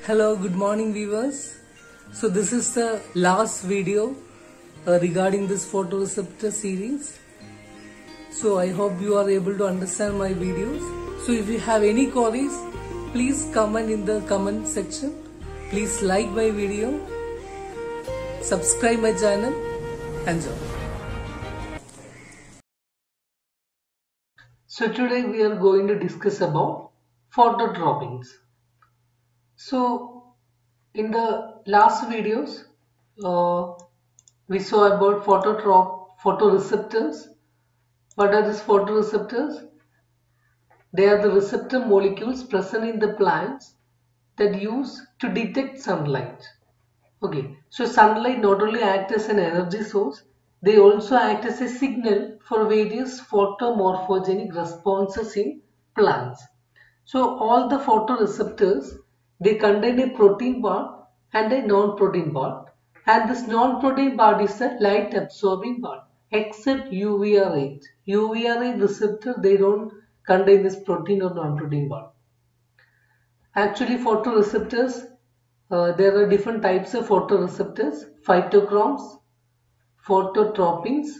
Hello, good morning viewers. So this is the last video regarding this photoreceptor series. So I hope you are able to understand my videos. So if you have any queries, please comment in the comment section. Please like my video, subscribe my channel, enjoy. So today we are going to discuss about photodroppings. So in the last videos we saw about photoreceptors. What are these photoreceptors? They are the receptor molecules present in the plants that use to detect sunlight. Okay, so sunlight not only acts as an energy source, they also act as a signal for various photomorphogenic responses in plants. So all the photoreceptors, they contain a protein part and a non-protein part, and this non-protein part is a light absorbing part except UVR8. UVR8 receptor, they don't contain this protein or non-protein part. Actually photoreceptors, there are different types of photoreceptors: phytochromes, phototropins,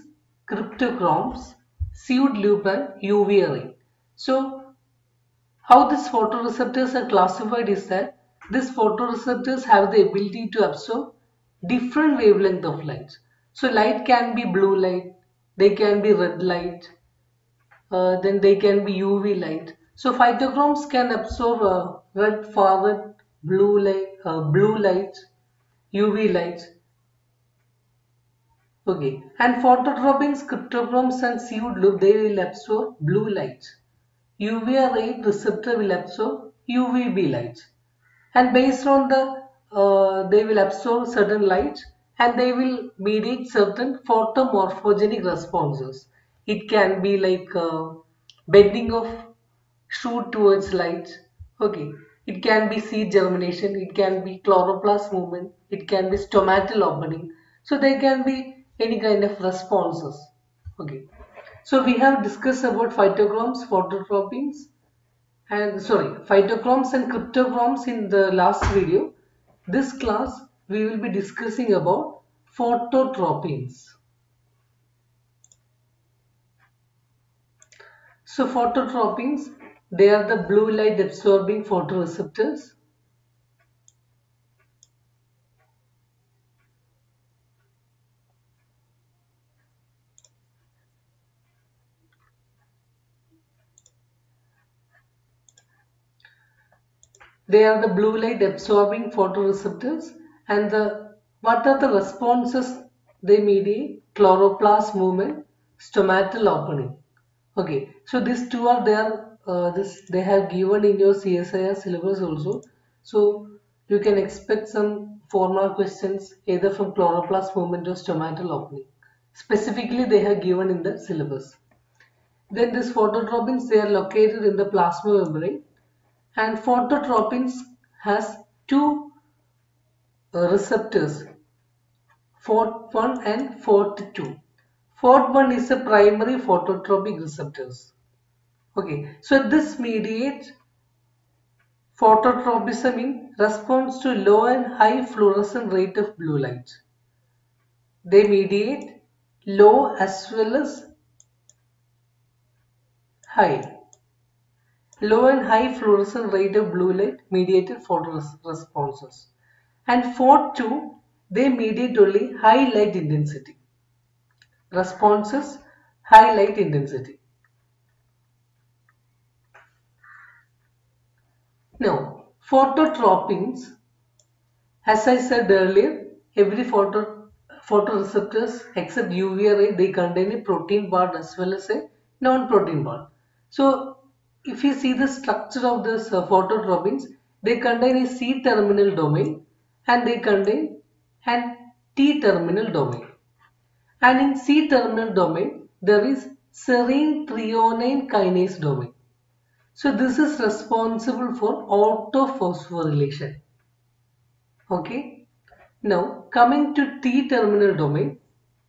cryptochromes, seed loop and UVR8. So how these photoreceptors are classified is that these photoreceptors have the ability to absorb different wavelength of light. So light can be blue light, they can be red light, then they can be UV light. So phytochromes can absorb red, infrared, blue light, UV light. Okay, and phototropins, cryptochromes and seed loop, they will absorb blue light. UVR8 receptor will absorb UVB light, and based on the they will absorb certain light and they will mediate certain photomorphogenic responses. It can be like bending of shoot towards light. Okay, it can be seed germination, it can be chloroplast movement, it can be stomatal opening. So there can be any kind of responses. Okay. So we have discussed about phytochromes, phototropins, and phytochromes and cryptochromes in the last video. This class we will be discussing about phototropins. So phototropins, they are the blue light absorbing photoreceptors. They are the blue light absorbing photoreceptors, and what are the responses they mediate? Chloroplast movement, stomatal opening. Okay, so these two are there. They have given in your CSIR syllabus also. So you can expect some 4-mark questions either from chloroplast movement or stomatal opening. Specifically, they have given in the syllabus. Then these phototropins, they are located in the plasma membrane. And phototropins has two receptors, FOT1 and FOT2. FOT1 is a primary phototropic receptors. Okay, so this mediates phototropism in response to low and high fluorescent rate of blue light. They mediate low as well as high. Low and high fluorescent rate of blue light mediated photoresponses. And FOT2, they mediate only high light intensity responses, high light intensity. Now, phototropins, as I said earlier, every photoreceptors except UVA, they contain a protein part as well as a non-protein part. So if you see the structure of this phototropins, they contain a C-terminal domain and they contain an T-terminal domain. And in C-terminal domain, there is serine threonine kinase domain. So this is responsible for autophosphorylation. Okay. Now coming to T-terminal domain.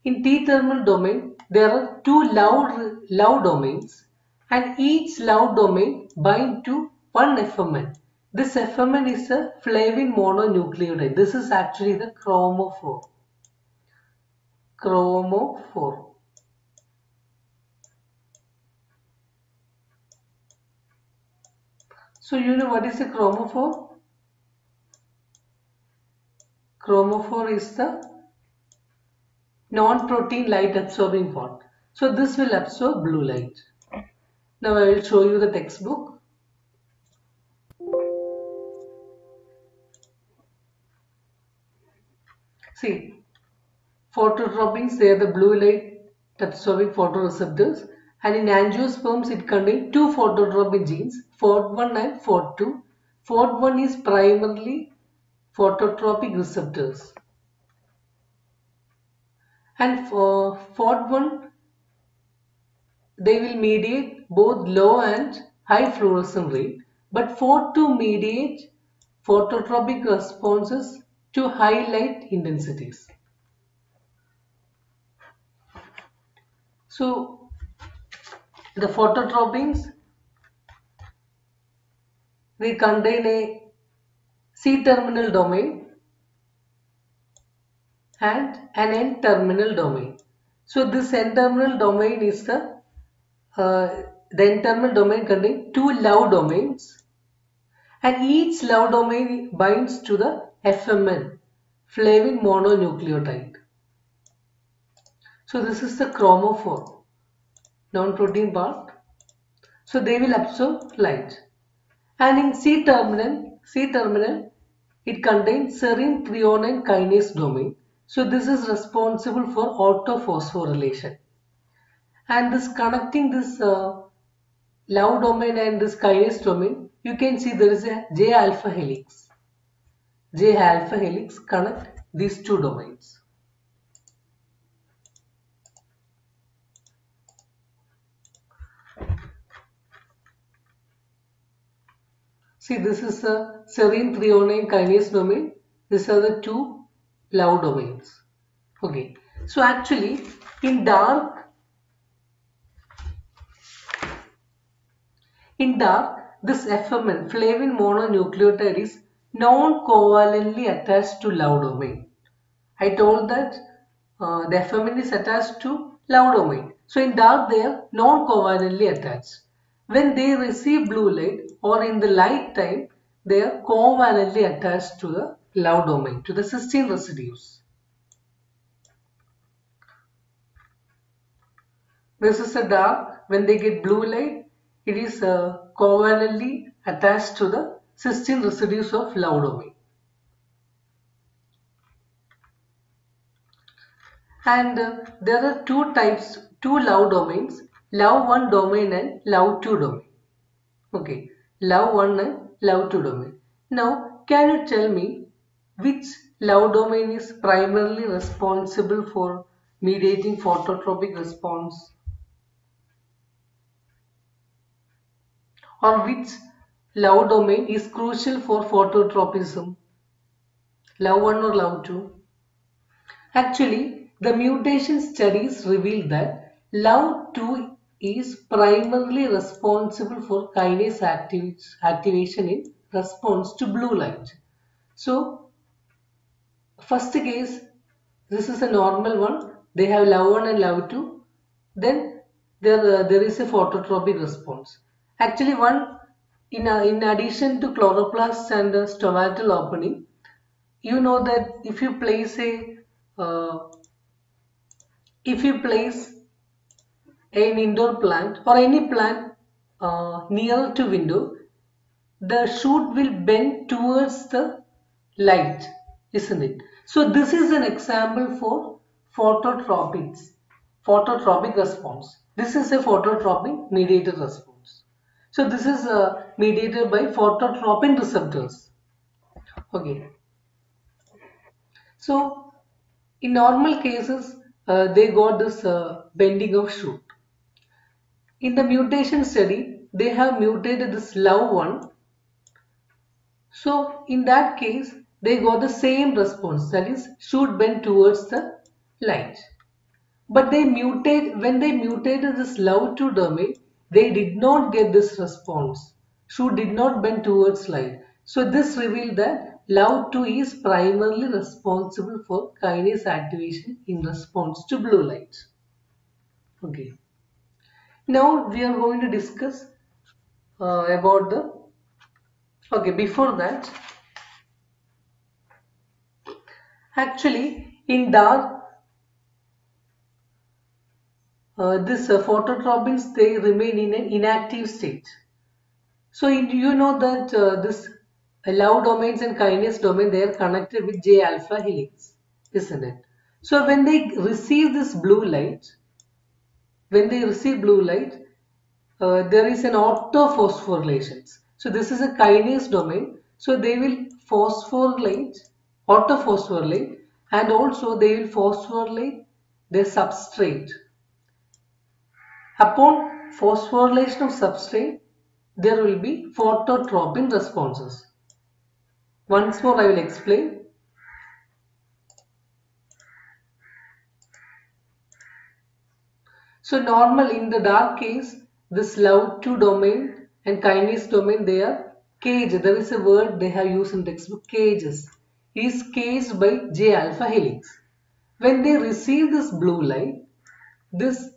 In T-terminal domain, there are two Love domains, and each Love domain bind to one FMN. This FMN is a flavin mononucleotide. This is actually the chromophore. Chromophore. So you know what is a chromophore? Chromophore is the non-protein light absorbing part. So this will absorb blue light. Now I will show you the textbook. See, phototropins, they are the blue light absorbing photoreceptors, and in angiosperms it contains two phototropin genes, FOD1 and FOD2. FOD1 is primarily phototropic receptors, and for FOD1 they will mediate both low and high fluorescence rate, but FOD2 mediate phototropic responses to high light intensities. So the phototropins, they contain a C-terminal domain and an N-terminal domain. So this N-terminal domain is the N-terminal domain contains two love domains, and each love domain binds to the FMN, flavin mononucleotide. So this is the chromophore, non-protein part. So they will absorb light. And in C-terminal, it contains serine threonine kinase domain. So this is responsible for autophosphorylation. And this connecting this love domain and this kinase domain, you can see there is a J alpha helix. J alpha helix connect these two domains. See, this is the serine threonine kinase domain. These are the two love domains. Okay. So actually, in dark, this FMN, flavin mononucleotide, is non-covalently attached to love domain. I told that the FMN is attached to love domain. So in dark, they are non-covalently attached. When they receive blue light or in the light time, they are covalently attached to the love domain, to the cysteine residues. This is a dark. When they get blue light, it is covalently attached to the cysteine residues of love domain. And there are two types, two love domains, love 1 domain and love 2 domain. Okay, love 1 and love 2 domain. Now, can you tell me which love domain is primarily responsible for mediating phototropic response? Or which love domain is crucial for phototropism? Love 1 or love 2? Actually, the mutation studies reveal that love 2 is primarily responsible for kinase activation in response to blue light. So, first case, this is a normal one. They have love 1 and love 2. Then there is a phototropic response. Actually, in addition to chloroplast and the stomatal opening, you know that if you place an indoor plant or any plant near to window, the shoot will bend towards the light, isn't it? So this is an example for phototropic response. This is a phototropic mediated response. So this is mediated by phototropin receptors. Okay. So in normal cases, they got this bending of shoot. In the mutation study, they have mutated this love 1. So in that case, they got the same response, that is shoot bend towards the light. But when they mutated this love 2 domain, they did not get this response. Shoot did not bend towards light. So this revealed that LOUD2 is primarily responsible for kinase activation in response to blue light. Okay. Now we are going to discuss about the. Okay, before that, actually in dark, this phototropins, they remain in an inactive state. So you know that this LOUD domains and kinase domain, they are connected with J alpha helix, isn't it? So when they receive this blue light, there is an autophosphorylation. So this is a kinase domain. So they will phosphorylate, autophosphorylate, and also they will phosphorylate their substrate. Upon phosphorylation of substrate, there will be phototropin responses. Once more I will explain. So normal in the dark case, this LOUD2 domain and kinase domain, they are caged. There is a word they have used in textbook, cages. It is caged by J alpha helix. When they receive this blue light, this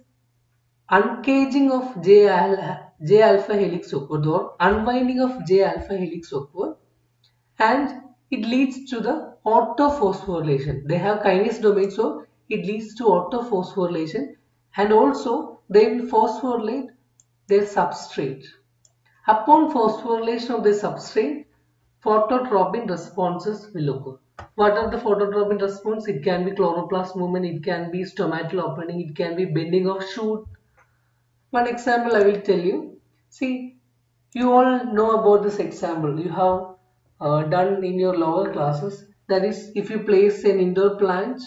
uncaging of J alpha helix occurs, or unwinding of J alpha helix occurs, and it leads to the autophosphorylation. They have kinase domain, so it leads to autophosphorylation, and also they will phosphorylate their substrate. Upon phosphorylation of the substrate, phototropin responses will occur. What are the phototropin response? It can be chloroplast movement, it can be stomatal opening, it can be bending of shoot. One example I will tell you. See, you all know about this example. You have done in your lower classes. That is, if you place an indoor plant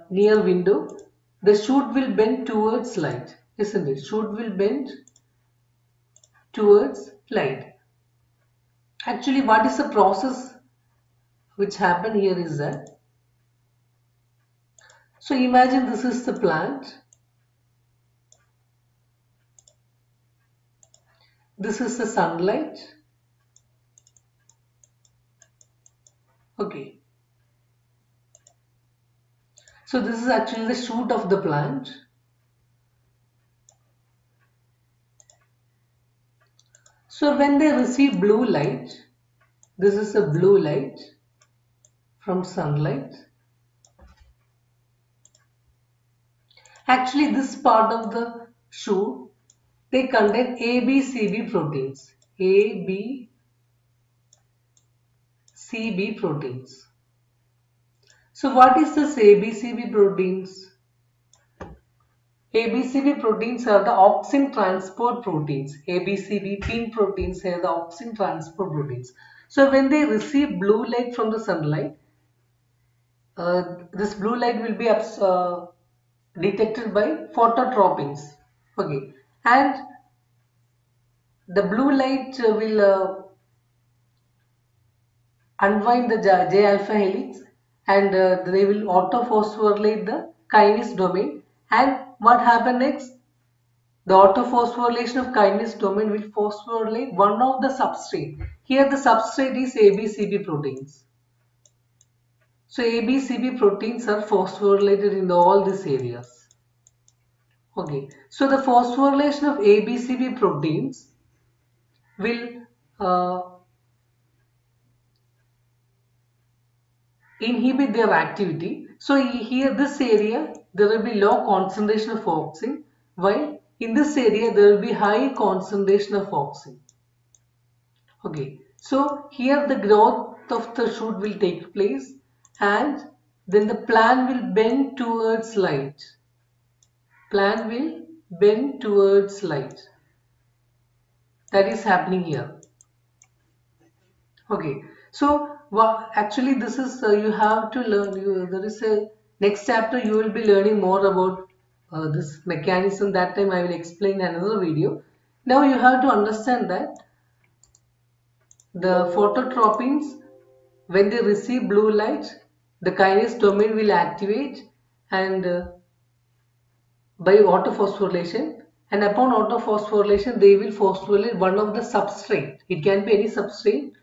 near window, the shoot will bend towards light, isn't it? Shoot will bend towards light. Actually, what is the process which happen here is that, so imagine this is the plant, this is the sunlight. Okay, so this is actually the shoot of the plant. So when they receive blue light, this is a blue light from sunlight. Actually, this part of the shoot, they contain ABCB proteins. ABCB proteins. So what is this ABCB proteins? ABCB proteins are the auxin transport proteins. ABCB pin proteins are the auxin transport proteins. So when they receive blue light from the sunlight, this blue light will be detected by phototropins. Okay, and the blue light will unwind the J alpha helix, and they will autophosphorylate the kinase domain. And what happens next? The autophosphorylation of kinase domain will phosphorylate one of the substrate. Here the substrate is ABCB proteins. So ABCB proteins are phosphorylated in all these areas. Okay, so the phosphorylation of ABCB proteins will inhibit their activity. So here this area there will be low concentration of auxin, while in this area there will be high concentration of auxin. Okay, so here the growth of the shoot will take place, and then the plant will bend towards light. Plant will bend towards light. That is happening here. Okay, so actually this is you have to learn. There is a next chapter you will be learning more about this mechanism. That time I will explain in another video. Now you have to understand that the phototropins, when they receive blue light, the kinase domain will activate and by autophosphorylation, And upon autophosphorylation, they will phosphorylate one of the substrate. It can be any substrate,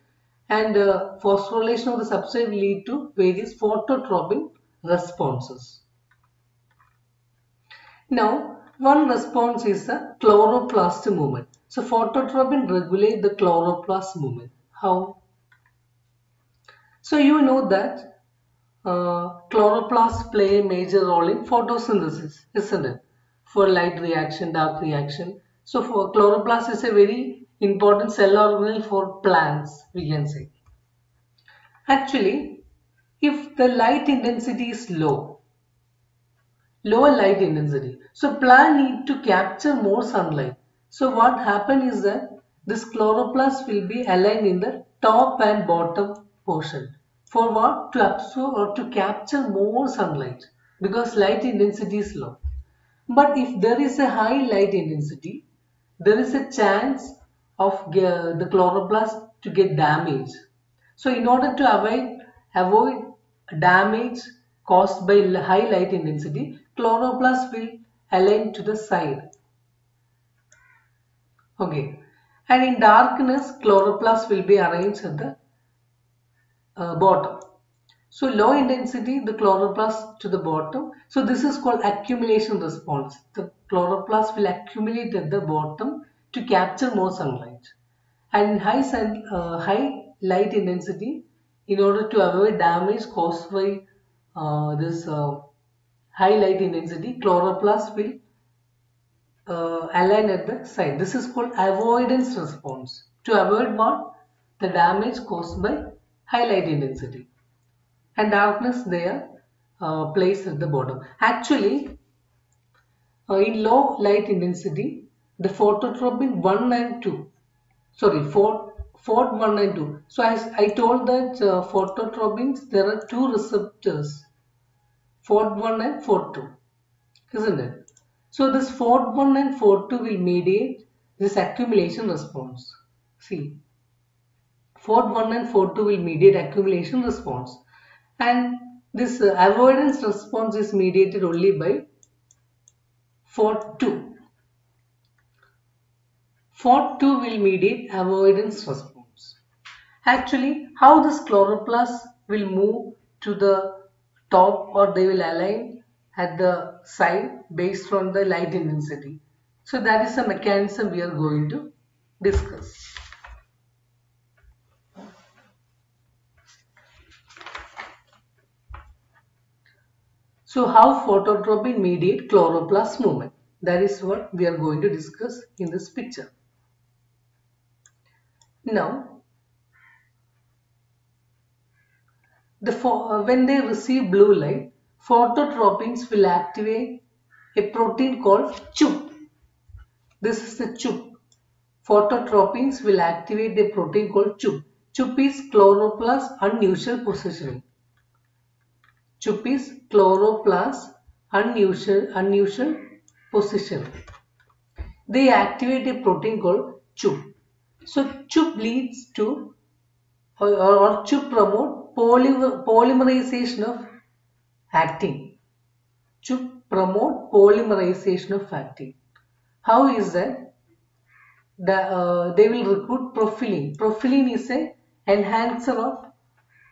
and phosphorylation of the substrate will lead to various phototropin responses. Now, one response is the chloroplast movement. So, phototropin regulate the chloroplast movement. How? So, you know that chloroplasts play a major role in photosynthesis, isn't it? For light reaction, dark reaction. So, for chloroplast is a very important cell organelle for plants, we can say. Actually, if the light intensity is lower light intensity, so plant need to capture more sunlight. So what happen is that this chloroplast will be aligned in the top and bottom portion. For what? To absorb or to capture more sunlight, because light intensity is low. But if there is a high light intensity, there is a chance of the chloroplast to get damaged. So in order to avoid damage caused by high light intensity, chloroplast will align to the side. Okay. And in darkness, chloroplast will be arranged at the bottom. So low intensity, the chloroplast to the bottom. So this is called accumulation response. The chloroplast will accumulate at the bottom to capture more sunlight. And in high light intensity, in order to avoid damage caused by this high light intensity, chloroplast will align at the side. This is called avoidance response. To avoid what? The damage caused by high light intensity. And darkness they are placed at the bottom. Actually, in low light intensity, the phototropin 1 and 2, sorry, phot 1 and 2. So as I told that phototropins, there are two receptors, phot 1 and phot 2, isn't it? So this phot 1 and phot 2 will mediate this accumulation response. See, phot 1 and phot 2 will mediate accumulation response. And this avoidance response is mediated only by phot 2. Phot 2 will mediate avoidance response. Actually, how this chloroplast will move to the top, or they will align at the side based on the light intensity. So that is a mechanism we are going to discuss. So how phototropin mediate chloroplast movement? That is what we are going to discuss in this picture. Now, when they receive blue light, phototropins will activate a protein called CHOOP. This is the CHOOP. Phototropins will activate a protein called CHOOP. CHOOP is chloroplast unusual positioning. CHOOP is chloroplast unusual position. They activate a protein called CHOOP. So CHOOP leads to or CHOOP promote polymerization of actin. CHOOP promote polymerization of actin. How is that? They will recruit profilin. Profilin is an enhancer of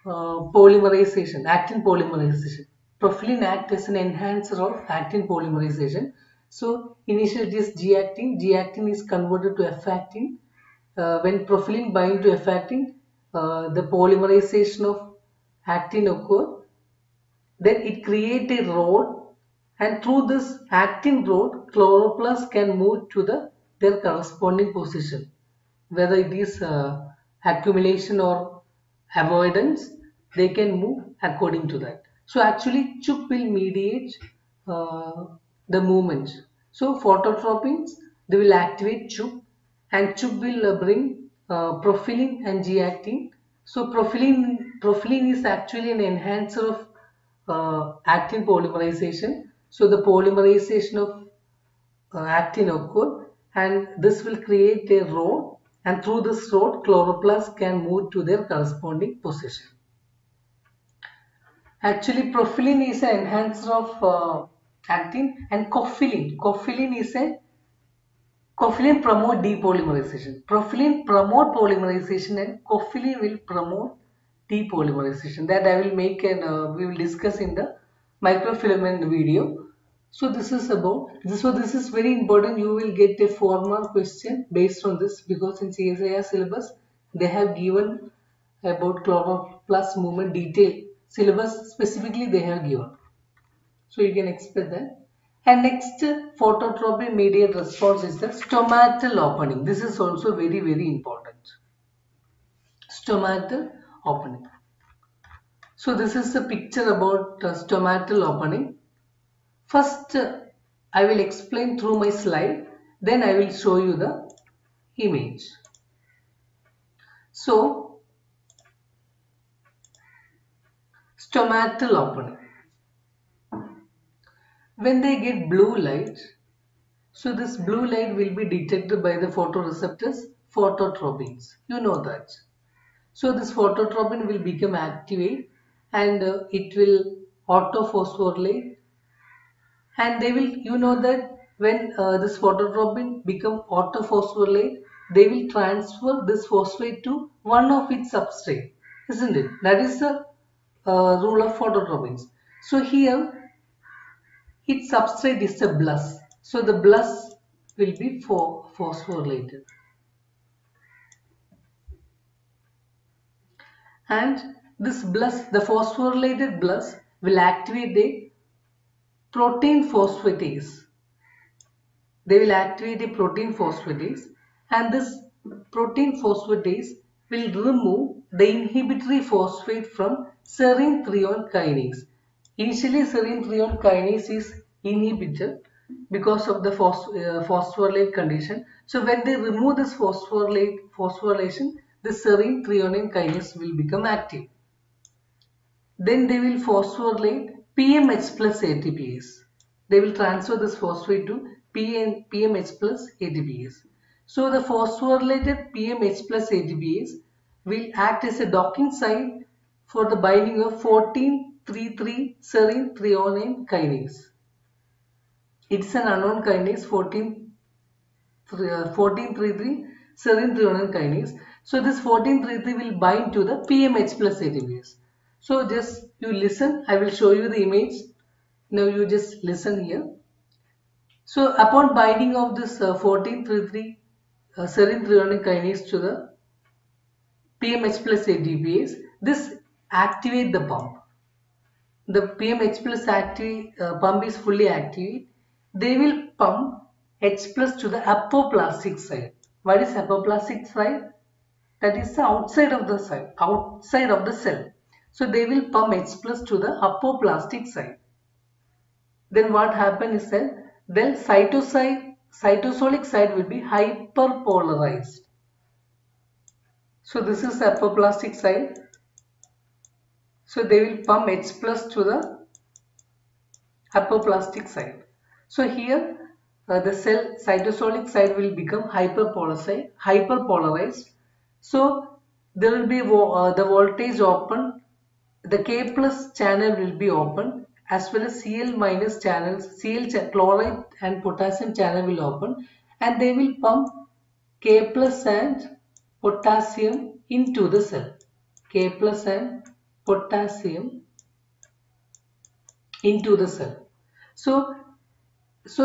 polymerization, actin polymerization. Profilin acts as an enhancer of actin polymerization. So initially it is G-actin. G-actin is converted to F-actin. When profilin bind to F-actin, the polymerization of actin occurs. Then it creates a rod, and through this actin rod, chloroplast can move to their corresponding position. Whether it is accumulation or avoidance, they can move according to that. So actually CHOOP will mediate the movement. So phototropins, they will activate CHOOP, and CHOOP will bring profilin and G-actin. So profilin is actually an enhancer of actin polymerization. So the polymerization of actin occur, and this will create a rod, and through this rod chloroplast can move to their corresponding position. Actually, profilin is an enhancer of actin, and cofilin. Cofilin is a Coffulin promote depolymerization. Profilin promote polymerization and coffulin will promote depolymerization. That I will make and we will discuss in the microfilament video. So this is about this. So this is very important. You will get a 4-mark question based on this because in CSIR syllabus they have given about chloroplast movement detail syllabus specifically they have given. So you can expect that. And next phototropin mediated response is the stomatal opening. This is also very important. Stomatal opening. So this is a picture about stomatal opening. First I will explain through my slide. Then I will show you the image. So stomatal opening. When they get blue light, so this blue light will be detected by the photoreceptors, phototropins. You know that. So this phototropin will become activate and it will autophosphorylate, and they will, you know that when this phototropin become autophosphorylate, they will transfer this phosphate to one of its substrate, isn't it? That is the rule of phototropins. So here its substrate is the BLUS. So the BLUS will be phosphorylated. And this BLUS, the phosphorylated BLUS will activate a protein phosphatase. They will activate a protein phosphatase, and this protein phosphatase will remove the inhibitory phosphate from serine threonine kinase. Initially serine threonine kinase is inhibited because of the phosphorylate condition. So when they remove this phosphorylation, the serine threonine kinase will become active. Then they will phosphorylate PMH plus ATPase. They will transfer this phosphate to PMH plus ATPase. So the phosphorylated PMH plus ATPase will act as a docking site for the binding of 14-3-3 serine threonine kinase. It's an unknown kinase, 14-3-3 serine threonine kinase. So this 14-3-3 will bind to the PMH plus ATPase. So just you listen, I will show you the image. Now you just listen here. So upon binding of this 14-3-3 serine threonine kinase to the PMH plus ATPase, this activate the pump. The PMH plus pump is fully active. They will pump H plus to the apoplastic side. What is apoplastic side? That is the outside of the side, outside of the cell. So they will pump H plus to the apoplastic side. Then what happens is that then cytosolic side will be hyperpolarized. So this is the apoplastic side. So they will pump H plus to the apoplastic side. So here the cell cytosolic side will become hyperpolarized. So there will be the voltage open, the K plus channel will be open, as well as Cl minus channels, chloride and potassium channel will open, and they will pump K plus and potassium into the cell. K plus and potassium into the cell. So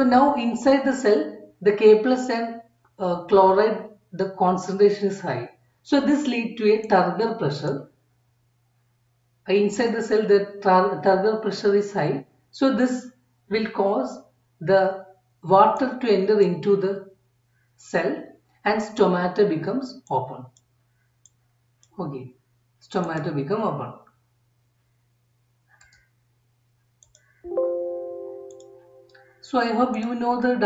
now inside the cell, the K plus and chloride, the concentration is high. So this leads to a turgor pressure. Inside the cell, the turgor pressure is high. So this will cause the water to enter into the cell and stomata becomes open. Okay, stomata become open. So I hope you know the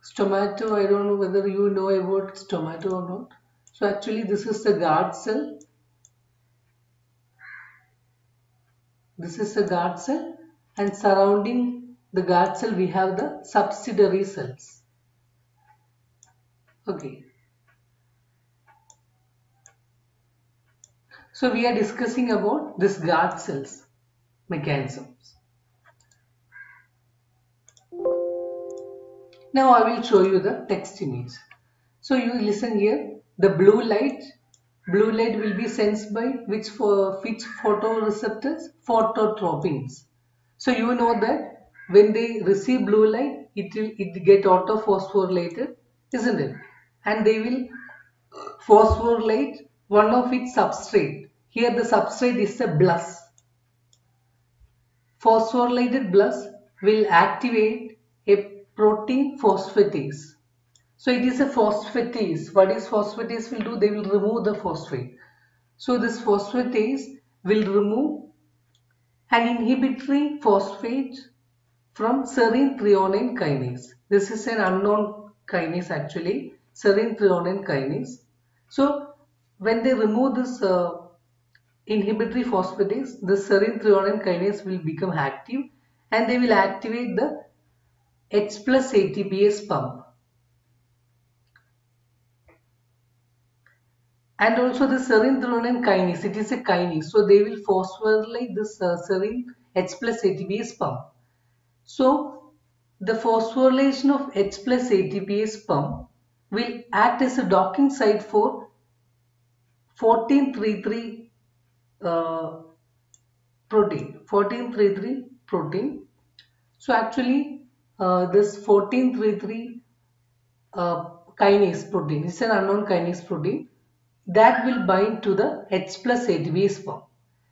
stomato. I don't know whether you know about stomato or not. So actually this is the guard cell. This is the guard cell, and surrounding the guard cell we have the subsidiary cells. Okay. So we are discussing about this guard cells mechanisms. Now I will show you the text image. So you listen here. The blue light will be sensed by which photoreceptors? Phototropins. So you know that when they receive blue light, it get autophosphorylated, isn't it? And they will phosphorylate one of its substrate. Here the substrate is a BLUS. Phosphorylated BLUS will activate a protein phosphatase. So it is a phosphatase. What is phosphatase will do? They will remove the phosphate. So this phosphatase will remove an inhibitory phosphate from serine threonine kinase. This is an unknown kinase actually, serine threonine kinase. So when they remove this inhibitory phosphatase, the serine threonine kinase will become active and they will activate the H plus ATPase pump. And also the serine threonine kinase, it is a kinase, so they will phosphorylate this serine H plus ATPase pump. So the phosphorylation of H plus ATPase pump will act as a docking site for 1433 protein. So actually this 1433 kinase protein is an unknown kinase protein that will bind to the H plus ATPase pump.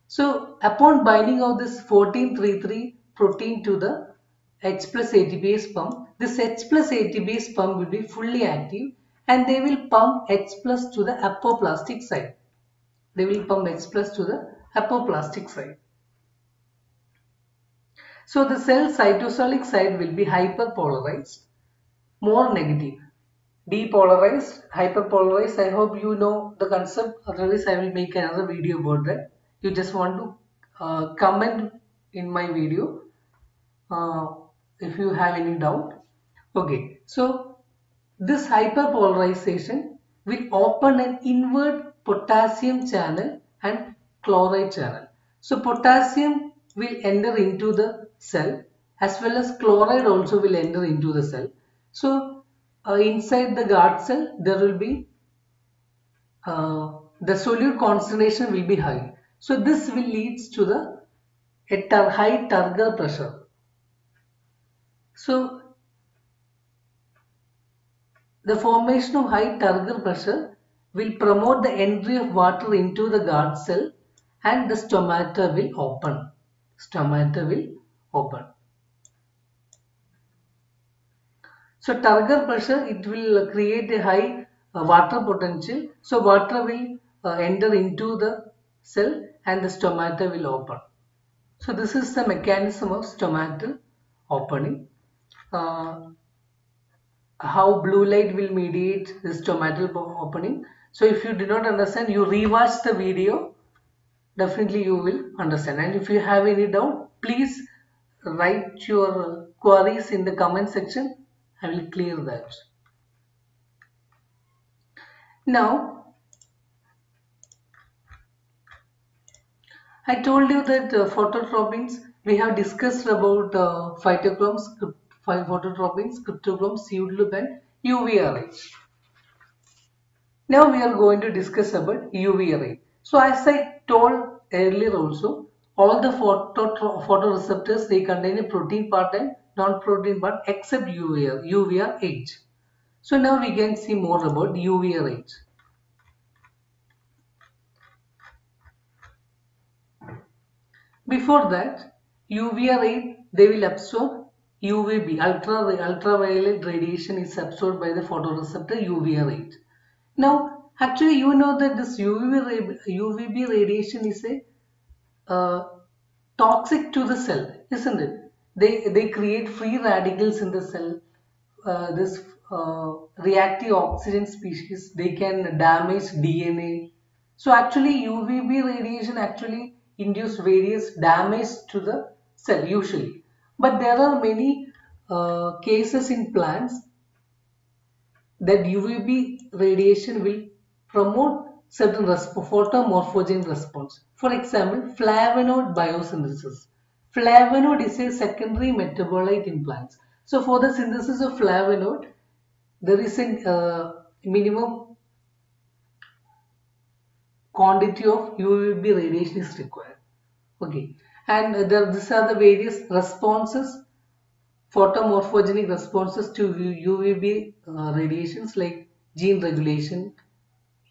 So upon binding of this 1433 protein to the H plus ATPase pump, this H plus ATPase pump will be fully active and they will pump H plus to the apoplastic site. They will pump H plus to the apoplastic site. So the cell cytosolic site will be hyperpolarized, more negative. Depolarized, hyperpolarized. I hope you know the concept, otherwise I will make another video about that. You just want to comment in my video if you have any doubt. Okay, so this hyperpolarization will open an invert potassium channel and chloride channel. So potassium will enter into the cell as well as chloride also will enter into the cell. So inside the guard cell there will be the solute concentration will be high. So this will leads to the high turgor pressure. So the formation of high turgor pressure will promote the entry of water into the guard cell and the stomata will open. So turgor pressure, it will create a high water potential. So water will enter into the cell and the stomata will open. So this is the mechanism of stomatal opening. How blue light will mediate the stomatal opening. So if you did not understand, you rewatch the video, definitely you will understand. And if you have any doubt, please write your queries in the comment section. I will clear that. Now, I told you that phototropins, we have discussed about phytochromes, phototropins, cryptochromes, seed loop and UV array. Now we are going to discuss about UV array. So as I told earlier also, all the photoreceptors, they contain a protein part and non-protein part except UVRH. So now we can see more about UVRH. Before that, UVRH, they will absorb UVB, ultraviolet radiation is absorbed by the photoreceptor UVRH. Now, actually you know that this UVB radiation is a toxic to the cell, isn't it? They create free radicals in the cell. This reactive oxygen species, they can damage DNA. So actually UVB radiation actually induce various damage to the cell usually. But there are many cases in plants that UVB radiation will promote certain photomorphogen response. For example, flavonoid biosynthesis. Flavonoid is a secondary metabolite in plants. So for the synthesis of flavonoid, there is a minimum quantity of UVB radiation is required. Okay, and these are the various responses, photomorphogenic responses to UVB radiations, like gene regulation,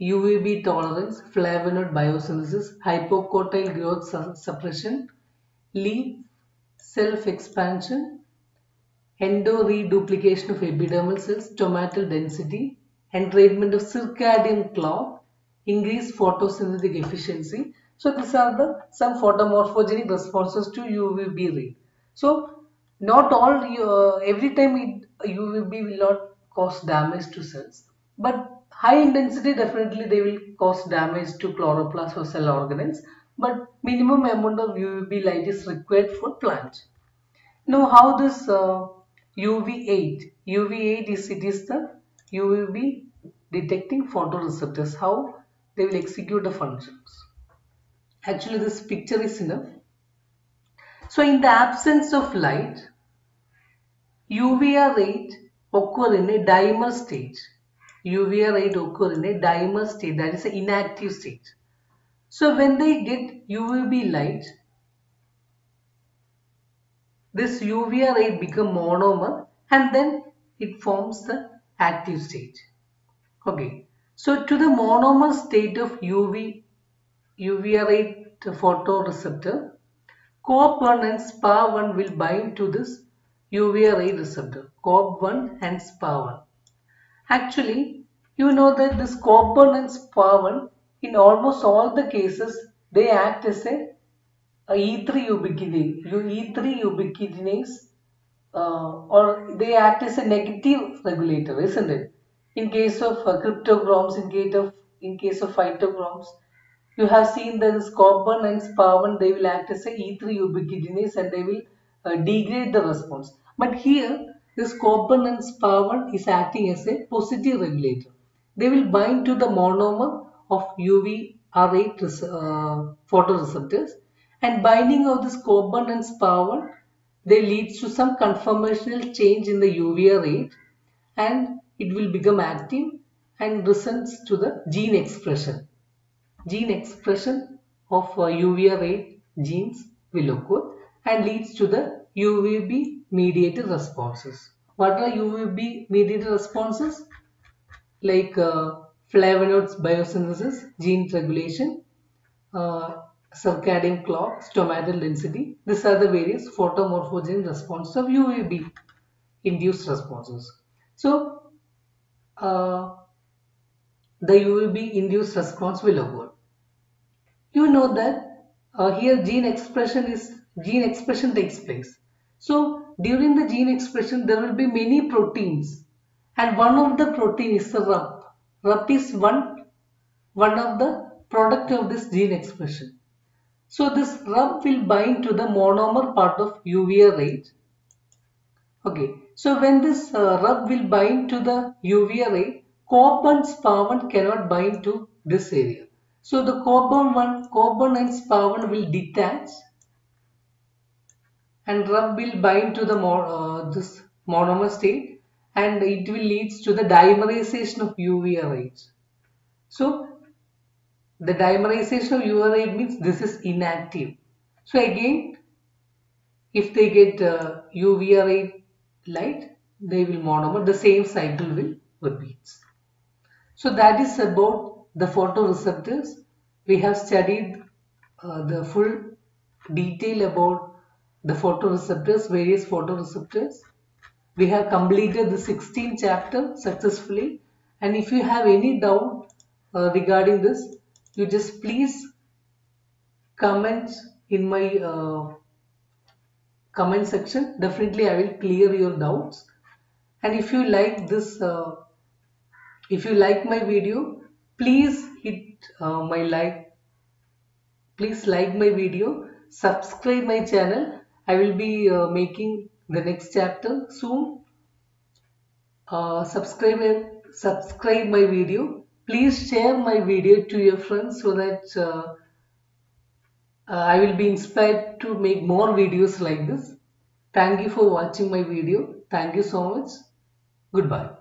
UVB tolerance, flavonoid biosynthesis, hypocotyl growth suppression, leaf self-expansion, endo-reduplication of epidermal cells, stomatal density, entrainment of circadian clock, increased photosynthetic efficiency. So these are the some photomorphogenic responses to UVB ray. So not all every time UVB will not cause damage to cells, but high intensity definitely they will cause damage to chloroplast or cell organelles. But minimum amount of UVB light is required for plants. Now, how this UV8 is, it is the UVB detecting photoreceptors, how they will execute the functions. Actually, this picture is enough. So, in the absence of light, UVR rate occur in a dimer state. UVR rate occur in a dimer state, that is an inactive state. So, when they get UVB light, this UVR rate become monomer and then it forms the active state. Okay, so to the monomer state of UVR rate photoreceptor, COP1 and SPA1 will bind to this UVR rate receptor, COP1 and SPA1. Actually, you know that this COP1 and SPA1, in almost all the cases, they act as a E3 ubiquitinase, or they act as a negative regulator, isn't it? In case of cryptochromes, in case of phytochromes, you have seen that this COP1 and SPA1, they will act as a E3 ubiquitinase and they will degrade the response. But here, this COP1 and SPA1 is acting as a positive regulator. They will bind to the monomer of UVR8 photoreceptors, and binding of this COP1 and SPA1, they leads to some conformational change in the UVR rate and it will become active and results to the gene expression. Gene expression of UVR rate genes will occur and leads to the UVB mediated responses. What are UVB mediated responses? Like flavonoids biosynthesis, gene regulation, circadian clock, stomatal density. These are the various photomorphogenic responses of UVB induced responses. So, the UVB induced response will occur. You know that here gene expression takes place. So, during the gene expression, there will be many proteins, and one of the protein is the RUP. RUP is one of the product of this gene expression. So this RUP will bind to the monomer part of UVR rate. Okay, so when this RUP will bind to the UVR rate, COP1 SPA1 cannot bind to this area. So the COP1 and SPA1 will detach and RUP will bind to the this monomer state, and it will leads to the dimerization of UVR rate. So the dimerization of UVR rate means this is inactive. So again, if they get UVR rate light, they will monomer. The same cycle will repeat. So that is about the photoreceptors. We have studied the full detail about the photoreceptors, various photoreceptors. We have completed the 16th chapter successfully. And if you have any doubt regarding this, you just please comment in my comment section. Definitely I will clear your doubts. And if you like this, if you like my video, please hit please like my video, subscribe my channel. I will be making the next chapter soon. Subscribe my video. Please share my video to your friends so that I will be inspired to make more videos like this. Thank you for watching my video. Thank you so much. Goodbye.